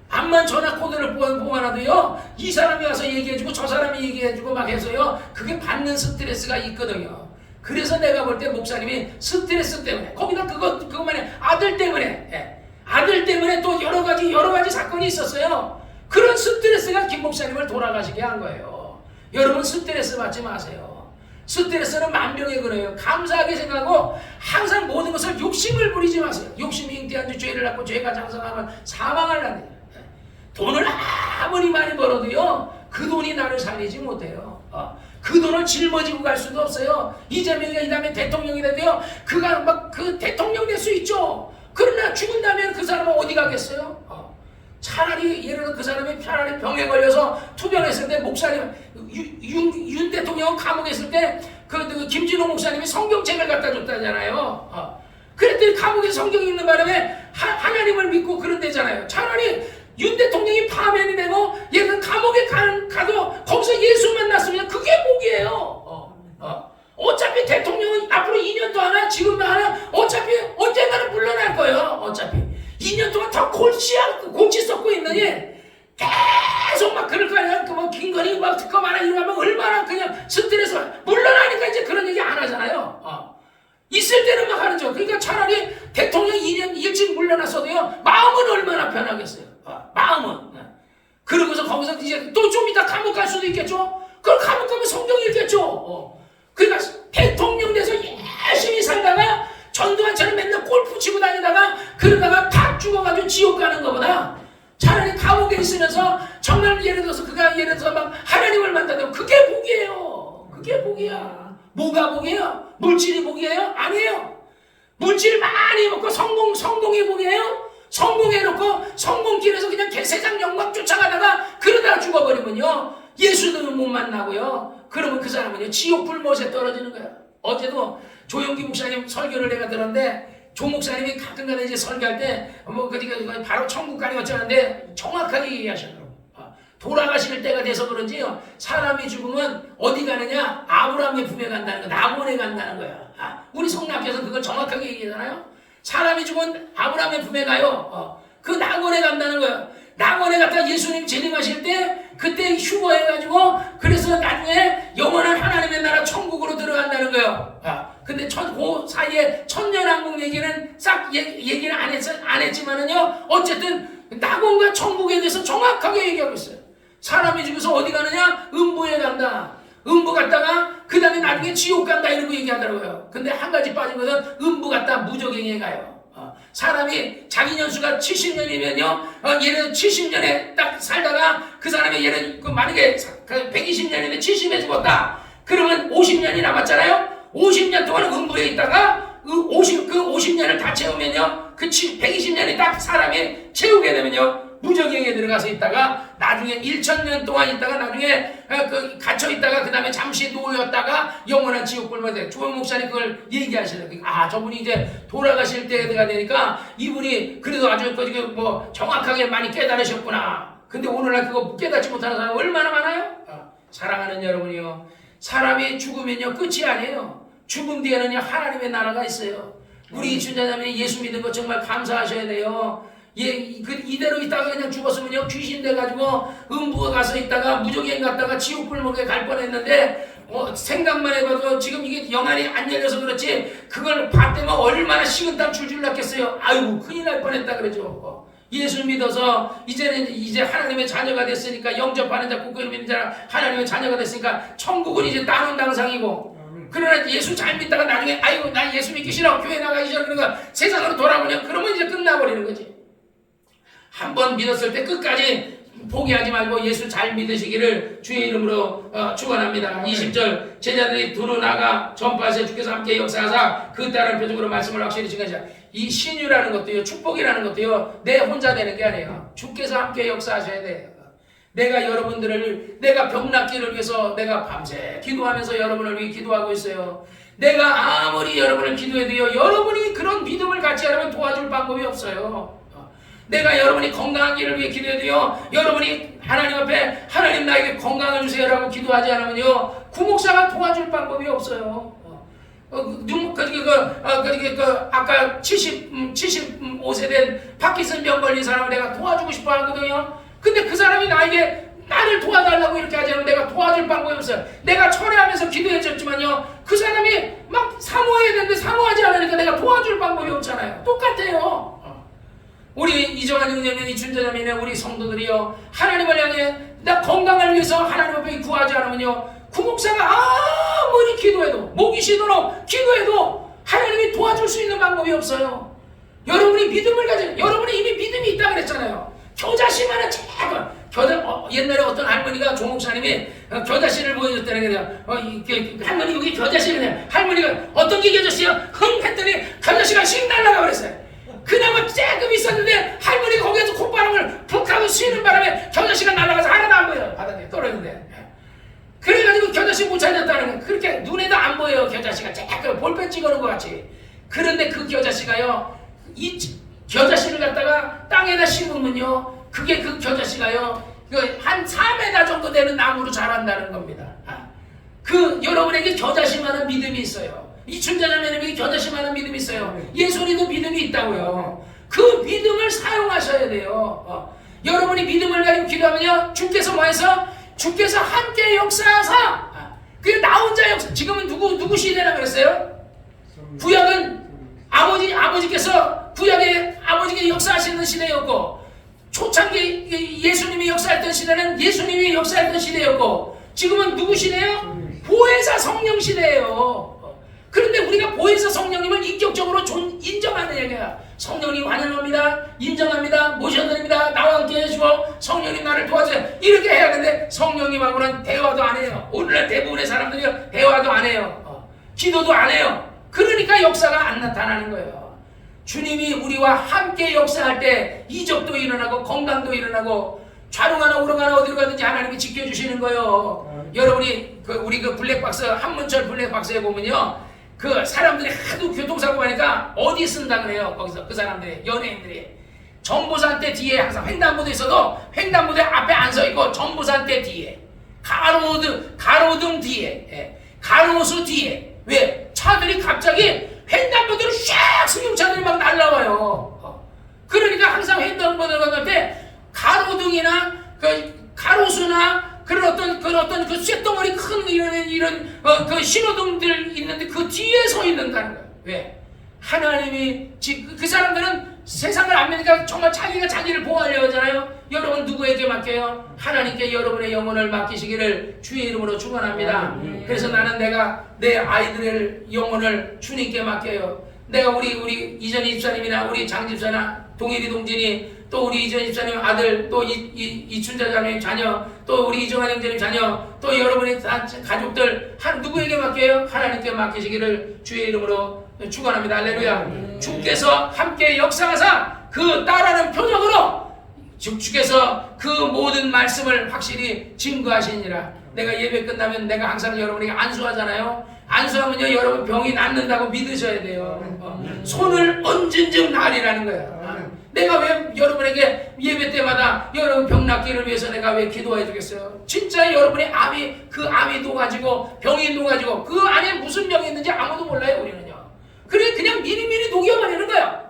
Speaker 1: 암만 전화 코드를 뽑아놔도요 이 사람이 와서 얘기해주고 저 사람이 얘기해주고 막 해서요 그게 받는 스트레스가 있거든요. 그래서 내가 볼 때 목사님이 스트레스 때문에 거기다 그것만에 아들 때문에 또 여러 가지 사건이 있었어요. 그런 스트레스가 김 목사님을 돌아가시게 한 거예요. 여러분 스트레스 받지 마세요. 스트레스는 만병의 근원이에요. 감사하게 생각하고 항상 모든 것을 욕심을 부리지 마세요. 욕심이 잉태한 주 죄를 낳고 죄가 장성하면 사망하려는 돈을 아무리 많이 벌어도요 그 돈이 나를 살리지 못해요. 그 돈을 짊어지고 갈 수도 없어요. 이재명이가 이 다음에 대통령이 돼도요 그가 막 그 대통령 될 수 있죠. 그러나 죽은 다음에 그 사람은 어디 가겠어요? 차라리 예를 들어 그 사람이 차라리 병에 걸려서 투병했을 때 목사님 윤 대통령은 감옥에 있을 때 그 김진호 목사님이 성경책을 갖다 줬다잖아요. 그랬더니 감옥에 성경 읽는 바람에 하나님을 믿고 그런 데잖아요. 차라리 윤 대통령이 파면이 되고 얘는 감옥에 가도 거기서 예수 만났으면 그게 복이에요. 어차피 대통령은 앞으로 2년도 하나 지금도 하나 어차피 언젠가는 물러날 거예요. 어차피 2년 동안 더 골치 썩고 있느니 계속 막 그럴 거 아니야. 그 뭐 김건희 막 특검 하나 이러고 하면 얼마나 그냥 스트레스 물러나니까 이제 그런 얘기 안 하잖아요. 있을 때는 막 하는 죠. 그러니까 차라리 대통령 2년 일찍 물러났어도요 마음은 얼마나 편하겠어요. 마음은. 그러고서 거기서 이제 또 좀 이따 감옥 갈 수도 있겠죠. 그럼 감옥 가면 성경 읽겠죠. 그러니까 대통령 돼서 열심히 살다가 전두환처럼 맨날 골프 치고 다니다가 그러다가 팍 죽어가지고 지옥 가는 것보다 차라리 감옥에 있으면서 정말 예를 들어서 그가 예를 들어서 막 하나님을 만나면 그게 복이에요. 그게 복이야. 뭐가 복이에요? 물질이 복이에요? 아니에요. 물질 많이 먹고 성공이 복이에요? 성공해놓고 성공길에서 그냥 세상 영광 쫓아가다가 그러다가 죽어버리면요 예수는 못 만나고요. 그러면 그 사람은요 지옥 불못에 떨어지는 거야. 어제도 조영기 목사님 설교를 내가 들었는데 조 목사님이 가끔가다 이제 설교할 때 뭐 그러니까 바로 천국 가는 것처럼인데 정확하게 얘기하셨더라고. 돌아가실 때가 돼서 그런지요 사람이 죽으면 어디 가느냐 아브라함의 품에 간다는 거 낙원에 간다는 거야. 우리 성락교에서 그걸 정확하게 얘기하잖아요. 사람이 죽으면 아브라함의 품에 가요. 그 낙원에 간다는 거야. 낙원에 갔다 예수님 재림하실 때 그때 휴거해가지고 그래서 나중에 영원한 하나님의 나라 천국으로 들어간다는 거예요. 근데 그 사이에 천년왕국 얘기는 싹 얘기는 안 했지만은요 어쨌든 낙원과 천국에 대해서 정확하게 얘기하고 있어요. 사람이 죽어서 어디 가느냐 음부에 간다. 음부 갔다가 그 다음에 나중에 지옥 간다 이러고 얘기하더라고요. 근데 한 가지 빠진 것은 음부 갔다 무적행에 가요. 사람이 자기 연수가 70년이면요 얘는 70년에 딱 살다가 그 사람이 얘는 만약에 120년이면 70에 죽었다. 그러면 50년이 남았잖아요. 50년 동안 음부에 있다가 그 50년을 다 채우면요 그 120년이 딱 사람이 채우게 되면요 무적행에 들어가서 있다가 나중에 1000년 동안 있다가 나중에 갇혀 있다가 그 다음에 잠시 놓였다가 영원한 지옥 불만 돼. 조영 목사님 그걸 얘기하시더라고요. 저분이 이제 돌아가실 때가 되니까 이분이 그래도 아주 뭐 정확하게 많이 깨달으셨구나. 근데 오늘날 그거 깨닫지 못하는 사람 얼마나 많아요? 사랑하는 여러분이요. 사람이 죽으면요 끝이 아니에요. 죽음 뒤에는요 하나님의 나라가 있어요. 우리 주자자매니 예수 믿은 거 정말 감사하셔야 돼요. 이대로 있다가 그냥 죽었으면요 귀신 돼가지고 음부에 가서 있다가 무적행 갔다가 지옥 불목에 갈 뻔했는데 생각만 해봐도 지금 이게 영안이 안 열려서 그렇지 그걸 봤더니 얼마나 식은땀 줄줄 났겠어요. 아이고 큰일 날 뻔했다 그러죠. 예수 믿어서 이제 하나님의 자녀가 됐으니까 영접하는 자 꼭 믿는 자 하나님의 자녀가 됐으니까 천국은 이제 따놓은 당상이고 그러나 예수 잘 믿다가 나중에 아이고 나 예수 믿기 싫어 교회 나가기 싫어 그러니까 세상으로 돌아오면 그러면 이제 끝나버리는 거지. 한번 믿었을 때 끝까지 포기하지 말고 예수 잘 믿으시기를 주의 이름으로 축원합니다. 20절 제자들이 두루 나가 전파하사 주께서 함께 역사하사 그 따른 표적으로 말씀을 확실히 증거하시라. 이 신유라는 것도요 축복이라는 것도요 내 혼자 되는 게 아니에요. 주께서 함께 역사하셔야 돼요. 내가 병 낫기를 위해서 내가 밤새 기도하면서 여러분을 위해 기도하고 있어요. 내가 아무리 여러분을 기도해도요 여러분이 그런 믿음을 갖지 않으면 도와줄 방법이 없어요. 내가 여러분이 건강하기를 위해 기도해도요 여러분이 하나님 앞에 하나님 나에게 건강을 주세요라고 기도하지 않으면요 구목사가 도와줄 방법이 없어요. 아까 75세 된 파킨슨 병 걸린 사람을 내가 도와주고 싶어 하거든요. 근데 그 사람이 나를 도와달라고 이렇게 하지 않으면 내가 도와줄 방법이 없어요. 내가 철회하면서 기도해줬지만요 그 사람이 막 사모해야 되는데 사모하지 않으니까 내가 도와줄 방법이 없잖아요. 똑같아요. 우리 이정환 형제님, 준자자매님, 우리 성도들이요 하나님을 향해 나 건강을 위해서 하나님 앞에 구하지 않으면요 구목사가 아무리 기도해도 목이 쉬도록 기도해도 하나님이 도와줄 수 있는 방법이 없어요. 여러분이 믿음을 가져 여러분이 이미 믿음이 있다 그랬잖아요. 겨자씨만은 제발 옛날에 어떤 할머니가 조 목사님이 겨자씨를 보여줬다는 거예요. 할머니 여기 겨자씨를 할머니가 어떤 게 겨자씨요? 흥 했더니 겨자씨가 씩 날아가 버렸어요. 그나마 조금 있었는데 할머니가 거기에서 콧바람을 푹 하고 쉬는 바람에 겨자씨가 날아가서 하나도 안 보여요. 바닥에 떨어졌는데 그래가지고 겨자씨 못 찾았다는 거예요. 그렇게 눈에도 안 보여요. 겨자씨가 조금 볼펜 찍어놓은 것 같이. 그런데 그 겨자씨가요 이 겨자씨를 갖다가 땅에다 심으면요 그게 그 겨자씨가요 한 4m 정도 되는 나무로 자란다는 겁니다. 그 여러분에게 겨자씨만한 믿음이 있어요. 이춘자자매님에게 겨자씨만한 믿음이 있어요. 예수님도 믿음이 있다고요. 그 믿음을 사용하셔야 돼요. 여러분이 믿음을 가지고 기도하면요 주께서 뭐해서 주께서 함께 역사하사 그게 나 혼자 역사. 지금은 누구 시대라 그랬어요? 구약은 아버지께서 구약의 아버지께 역사하시는 시대였고 초창기 예수님이 역사했던 시대는 예수님이 역사했던 시대였고 지금은 누구 시대예요? 보혜사 성령 시대예요. 그런데 우리가 보혜사 성령님을 인격적으로 인정하는 얘기야. 성령님 환영합니다. 인정합니다. 모셔드립니다. 나와 함께 해주고 성령님 나를 도와줘요. 이렇게 해야 하는데 성령님하고는 대화도 안 해요. 오늘날 대부분의 사람들이 대화도 안 해요. 기도도 안 해요. 그러니까 역사가 안 나타나는 거예요. 주님이 우리와 함께 역사할 때 이적도 일어나고 건강도 일어나고 좌로가나 우로가나 어디로 가든지 하나님이 지켜주시는 거예요. 여러분이 우리 블랙박스 한문철 블랙박스에 보면요 그 사람들이 하도 교통사고 가니까 어디 쓴다 그래요. 거기서 그 사람들이 연예인들이 전보산대 뒤에 항상 횡단보도 있어도 횡단보도 앞에 안 서 있고 전보산대 뒤에 가로등 뒤에 가로수 뒤에 왜 차들이 갑자기 횡단보도로 샥 승용차들이 막 날라와요. 그러니까 항상 횡단보도를 갈 때 가로등이나 가로수나 그런 어떤 그 쇳덩어리 큰 이런 그 신호등들 있는데 그 뒤에 서 있는다는 거예요. 왜? 하나님이 그 사람들은 세상을 안 믿으니까 정말 자기가 자기를 보호하려고 하잖아요. 여러분 누구에게 맡겨요? 하나님께 여러분의 영혼을 맡기시기를 주의 이름으로 축원합니다. 그래서 나는 내가 내 아이들의 영혼을 주님께 맡겨요. 내가 우리 이전 집사님이나 우리 장 집사나 동일이 동진이 또 우리 이전 집사님 아들 또 이춘자 자매님 자녀 또 우리 이정환 형제님 자녀 또 여러분의 가족들 누구에게 맡겨요? 하나님께 맡기시기를 주의 이름으로 축원합니다. 할렐루야. 주께서 함께 역사하사 그 따라하는 표적으로 주께서 그 모든 말씀을 확실히 증거하시니라. 내가 예배 끝나면 내가 항상 여러분에게 안수하잖아요. 안수하면요 여러분 병이 낫는다고 믿으셔야 돼요. 손을 얹은 즉 나으리라는 거야. 내가 왜 여러분에게 예배 때마다 여러분 병 낫기를 위해서 내가 왜 기도해 주겠어요? 진짜 여러분의 암이 녹아지고 병이 녹아지고 그 안에 무슨 병이 있는지 아무도 몰라요. 우리는요. 그래 그냥 미리미리 녹여버리는 거야.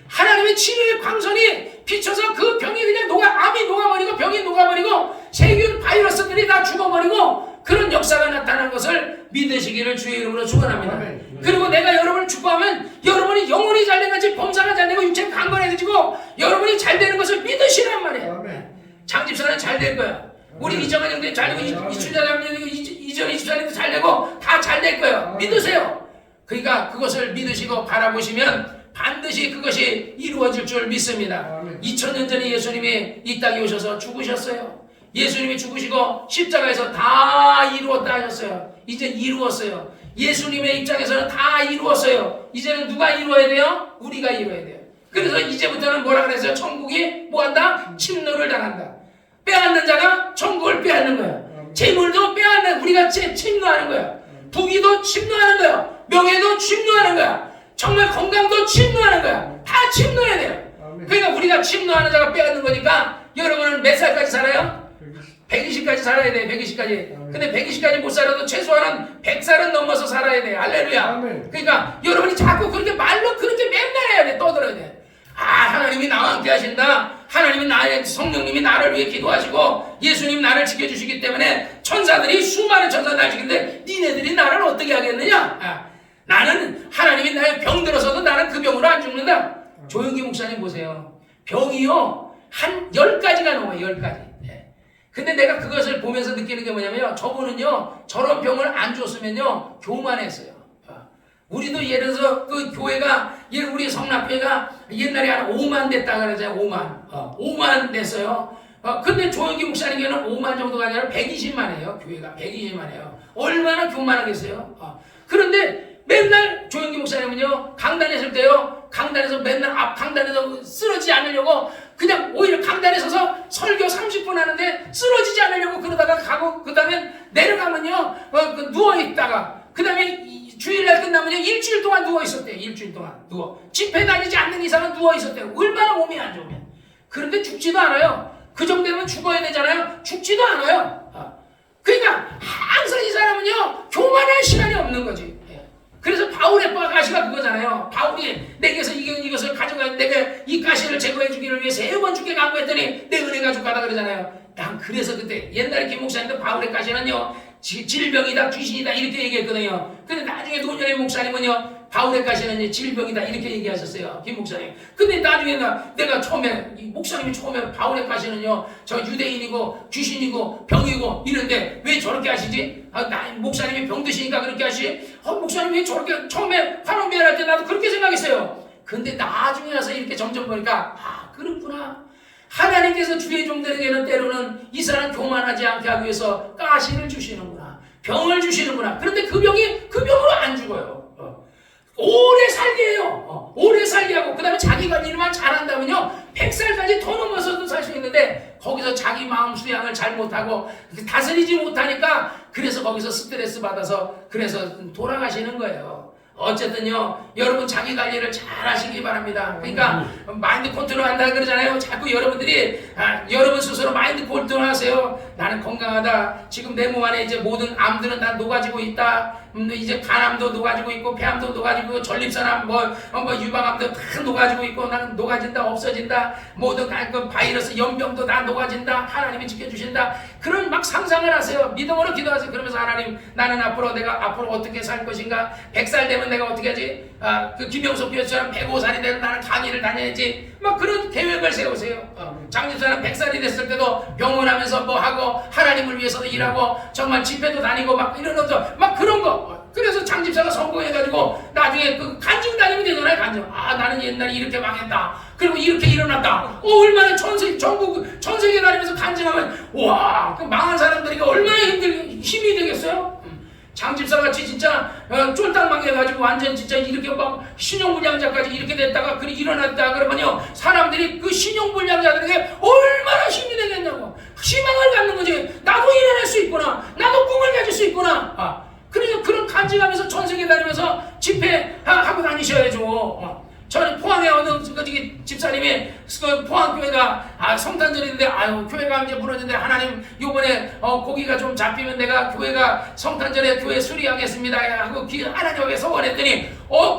Speaker 1: 하나님의 치료의 광선이 비춰서 그 병이 그냥 암이 녹아버리고 병이 녹아버리고 세균 바이러스들이 다 죽어버리고 그런 역사가 나타나는 것을 믿으시기를 주의 이름으로 축원합니다. 그리고 내가 여러분을 축복하면 여러분이 영혼이 잘 되는지 범사가 잘 되고 육체가 강건해지고 여러분이 잘 되는 것을 믿으시란 말이에요. 장집사는 잘 될 거야. 우리 이정환 형님 잘 되고 이춘자 장님 이정희 집사님도 잘 되고 다 잘 될 거예요. 믿으세요. 그러니까 그것을 믿으시고 바라보시면 반드시 그것이 이루어질 줄 믿습니다. 2000년 전에 예수님이 이 땅에 오셔서 죽으셨어요. 예수님이 죽으시고 십자가에서 다 이루었다 하셨어요. 이제 이루었어요. 예수님의 입장에서는 다 이루었어요. 이제는 누가 이루어야 돼요? 우리가 이루어야 돼요. 그래서 이제부터는 뭐라 그랬어요? 천국이 뭐한다? 침노를 당한다. 빼앗는 자가 천국을 빼앗는 거야. 재물도 빼앗는 우리가 침노하는 거야. 부귀도 침노하는 거야. 명예도 침노하는 거야. 정말 건강도 침노하는 거야. 다 침노해야 돼요. 그러니까 우리가 침노하는 자가 빼앗는 거니까 여러분은 몇 살까지 살아요? 120까지 살아야 돼. 120까지. 근데 120까지 못 살아도 최소한은 100살은 넘어서 살아야 돼. 할렐루야. 그러니까 여러분이 자꾸 그렇게 말로 그렇게 맨날 해야 돼. 떠들어야 돼. 하나님이 나와 함께 하신다. 하나님이 나의 성령님이 나를 위해 기도하시고 예수님 나를 지켜주시기 때문에 천사들이 수많은 천사들 나를 지키는데 니네들이 나를 어떻게 하겠느냐? 나는 하나님이 나의 병 들어서도 나는 그 병으로 안 죽는다. 조영기 목사님 보세요. 병이요 한 10가지가 넘어요. 10가지. 근데 내가 그것을 보면서 느끼는 게 뭐냐면요. 저분은요 저런 병을 안 줬으면요 교만했어요. 우리도 예를 들어서 그 교회가 우리 성납회가 옛날에 한 5만 됐다 그러잖아요. 5만 됐어요. 근데 조영기 목사님께는 5만 정도가 아니라 120만이에요. 교회가 120만이에요. 얼마나 교만하겠어요. 그런데 맨날 조영기 목사님은요 강단에 설 때요 강단에서 맨날 앞 강단에서 쓰러지지 않으려고 그냥 오히려 강단에 서서 설교 30분 하는데 쓰러지지 않으려고 그러다가 가고 그 다음에 내려가면요 누워있다가 그 다음에 주일날 끝나면요 일주일 동안 누워있었대요. 일주일 동안 집회 다니지 않는 이상은 누워있었대요. 얼마나 몸이 안 좋으면. 그런데 죽지도 않아요. 그 정도 되면 죽어야 되잖아요. 죽지도 않아요. 그러니까 항상 이 사람은요 교만할 시간이 없는 거지. 그래서 바울의 가시가 그거잖아요. 바울이 내게서 이것을 가져가 내가 이 가시를 제거해 주기를 위해 3번 주께 간구했더니 내 은혜가 족하다 그러잖아요. 난 그래서 그때 옛날에 김 목사님도 바울의 가시는요 질병이다 귀신이다 이렇게 얘기했거든요. 근데 나중에 노년의 목사님은요 바울의 가시는 질병이다 이렇게 얘기하셨어요. 김 목사님. 근데 나중에 내가 처음에 목사님이 처음에 바울의 가시는요 저 유대인이고 귀신이고 병이고 이런데 왜 저렇게 하시지? 목사님이 병 드시니까 그렇게 하시? 목사님이 왜 저렇게 처음에 환원비할 할 때 나도 그렇게 생각했어요. 근데 나중에 와서 이렇게 점점 보니까 그렇구나. 하나님께서 주의 종들에게는 때로는 이 사람 교만하지 않게 하기 위해서 가시를 주시는구나. 병을 주시는구나. 그런데 그 병으로 안 죽어요. 오래 살게 해요. 오래 살게 하고 그 다음에 자기 관리만 잘한다면요 100살까지 더 넘어서도 살 수 있는데 거기서 자기 마음 수양을 잘 못하고 다스리지 못하니까 그래서 거기서 스트레스 받아서 그래서 돌아가시는 거예요. 어쨌든요 여러분 자기 관리를 잘 하시기 바랍니다. 그러니까 마인드 컨트롤 한다 그러잖아요. 자꾸 여러분들이 여러분 스스로 마인드 컨트롤 하세요. 나는 건강하다. 지금 내 몸 안에 이제 모든 암들은 다 녹아지고 있다. 이제 간암도 녹아지고 있고 폐암도 녹아지고 있고 전립선암 유방암도 다 녹아지고 있고 나는 녹아진다 없어진다. 모든 그 바이러스 연병도 다 녹아진다. 하나님이 지켜주신다. 그런 막 상상을 하세요. 믿음으로 기도하세요. 그러면서 하나님 나는 내가 앞으로 어떻게 살 것인가. 100살 되면 내가 어떻게 하지? 그 김영석 교수처럼 105살이 되면 나는 강의를 다녀야지. 막 그런 계획을 세우세요. 장집사는 100살이 됐을 때도 병원하면서 뭐 하고 하나님을 위해서도 일하고 정말 집회도 다니고 막 이러면서 막 그런 거. 그래서 장집사가 성공해가지고 나중에 그 간증 다니면 되잖아요. 간증. 나는 옛날에 이렇게 망했다. 그리고 이렇게 일어났다. 얼마나 전국 전 세계 다니면서 간증하면 와, 그 망한 사람들이 얼마나 힘이 되겠어요? 장집사같이 진짜 쫄딱 망해가지고 완전 진짜 이렇게 막 신용불량자까지 이렇게 됐다가 그리 일어났다 그러면요 사람들이 그 신용불량자들에게 얼마나 힘이 되겠냐고 희망을 갖는 거지. 나도 일어날 수 있구나. 나도 꿈을 가질 수 있구나. 그러니까 그런 간증하면서 전 세계 다니면서 집회하고 다니셔야죠. 저는 포항에 어느 집사님이 그 포항교회가 성탄절인데 교회가 이제 무너졌는데 하나님 요번에 고기가 좀 잡히면 내가 교회가 성탄절에 교회 수리하겠습니다 하고 하나님 앞에 소원했더니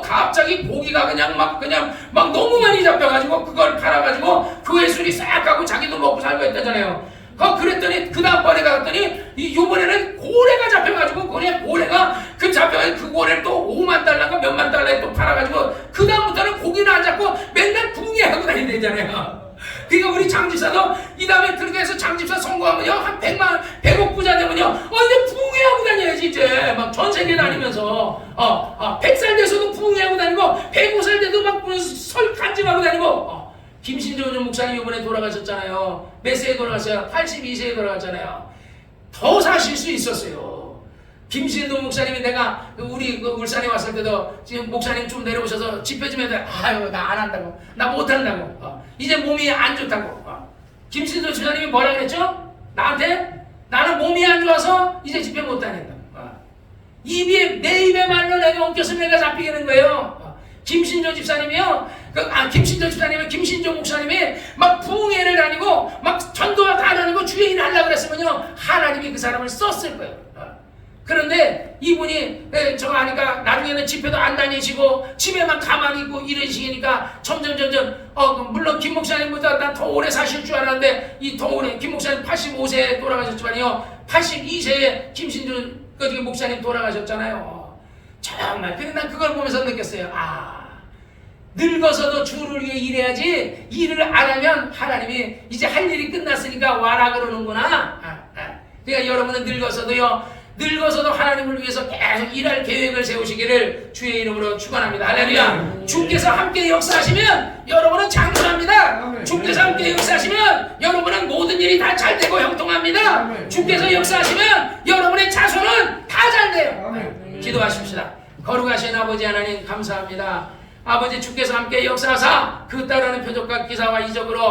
Speaker 1: 갑자기 고기가 그냥 막 너무 많이 잡혀가지고 그걸 팔아가지고 교회 수리 싹 하고 자기도 먹고 살고 했다잖아요. 그랬더니 그 다음번에 갔더니 요번에는 고래가 잡혀가지고 고래가 잡혀가지고 그 고래를 또 5만 달러가 몇만 달러에 또 팔아가지고 그 다음부터는 고기는 안 잡고 맨날 붕괴하고 다니야 되잖아요. 그러니까 우리 장집사도 이 다음에 그렇게 해서 장집사 성공하면요 한 100억 부자 되면요 이제 붕괴하고 다녀야지. 이제 막 전 세계 다니면서 100살 돼서도 붕괴하고 다니고 105살 돼도 막 설 간증하고 다니고. 김신조 목사님 이번에 돌아가셨잖아요. 몇 세에 돌아갔어요? 82세에 돌아갔잖아요. 더 사실 수 있었어요. 김신조 목사님이 내가 우리 울산에 왔을 때도 지금 목사님 좀 내려오셔서 집회 좀 해도 나 안 한다고. 나 못 한다고. 이제 몸이 안 좋다고. 김신조 집사님이 뭐라 그랬죠? 나한테? 나는 몸이 안 좋아서 이제 집회 못 다닌다. 내 입에 말로 내가 엉켰으면 내가 잡히게 거예요. 김신조 집사님이요. 김신조 목사님이 막 부흥회를 다니고 막 전도가 다 다니고 주의 일을 하려고 그랬으면요 하나님이 그 사람을 썼을 거예요. 그런데 이분이 저거 하니까 나중에는 집회도 안 다니시고 집에만 가만히 있고 이러시니까 점점 물론 김 목사님보다 난 더 오래 사실 줄 알았는데 더 오래 김 목사님 85세에 돌아가셨지만요 82세에 김신조 목사님 돌아가셨잖아요. 정말 근데 난 그걸 보면서 느꼈어요. 늙어서도 주를 위해 일해야지 일을 안 하면 하나님이 이제 할 일이 끝났으니까 와라 그러는구나. 그러니까 여러분은 늙어서도 하나님을 위해서 계속 일할 계획을 세우시기를 주의 이름으로 축원합니다. 할렐루야. 주께서 함께 역사하시면 여러분은 장수합니다. 주께서 함께 역사하시면 여러분은 모든 일이 다 잘 되고 형통합니다. 주께서 역사하시면 여러분의 자손은 다 잘 돼요. 기도하십시다. 거룩하신 아버지 하나님 감사합니다. 아버지 주께서 함께 역사하사 그 따르는 표적과 기사와 이적으로